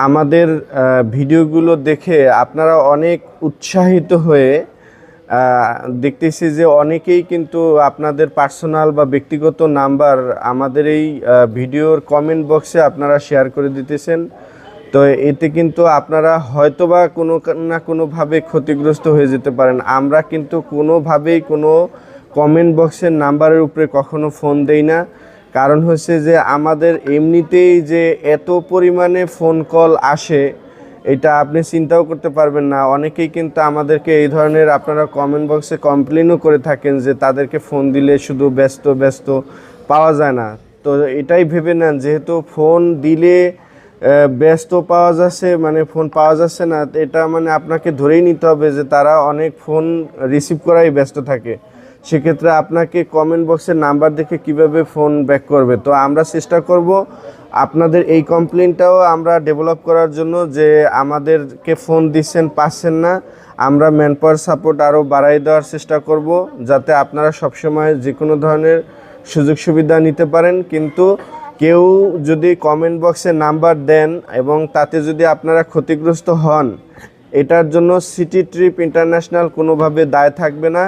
আমাদের ভিডিওগুলো দেখে আপনারা অনেক উৎসাহিত হয়ে দেখতেছি যে অনেকেই কিন্তু আপনাদের পার্সোনাল বা ব্যক্তিগত নাম্বার আমাদের এই ভিডিওর কমেন্ট বক্সে আপনারা শেয়ার করে দিতেছেন। তো এতে কিন্তু আপনারা হয়তোবা কোনো না কোনোভাবে ক্ষতিগ্রস্ত হয়ে যেতে পারেন। আমরা কিন্তু কোনোভাবেই কোনো কমেন্ট বক্সের নাম্বারের উপরে কখনো ফোন দেই না। কারণ হচ্ছে যে আমাদের এমনিতেই যে এত পরিমাণে ফোন কল আসে, এটা আপনি চিন্তাও করতে পারবেন না। অনেকেই কিন্তু আমাদেরকে এই ধরনের আপনারা কমেন্ট বক্সে কমপ্লেনও করে থাকেন যে তাদেরকে ফোন দিলে শুধু ব্যস্ত ব্যস্ত পাওয়া যায় না। তো এটাই ভেবে নেন, যেহেতু ফোন দিলে ব্যস্ত পাওয়া যাচ্ছে, মানে ফোন পাওয়া যাচ্ছে না, এটা মানে আপনাকে ধরেই নিতে হবে যে তারা অনেক ফোন রিসিভ করাই ব্যস্ত থাকে। সেক্ষেত্রে আপনাকে কমেন্ট বক্সের নাম্বার দেখে কিভাবে ফোন ব্যাক করবে। তো আমরা চেষ্টা করব আপনাদের এই কমপ্লেনটাও আমরা ডেভেলপ করার জন্য, যে আমাদেরকে ফোন দিচ্ছেন পাচ্ছেন না, আমরা ম্যানপাওয়ার সাপোর্ট আরও বাড়াই দেওয়ার চেষ্টা করব, যাতে আপনারা সবসময় যে কোনো ধরনের সুযোগ সুবিধা নিতে পারেন। কিন্তু কেউ যদি কমেন্ট বক্সে নাম্বার দেন এবং তাতে যদি আপনারা ক্ষতিগ্রস্ত হন, এটার জন্য সিটি ট্রিপ ইন্টারন্যাশনাল কোনোভাবে দায় থাকবে না।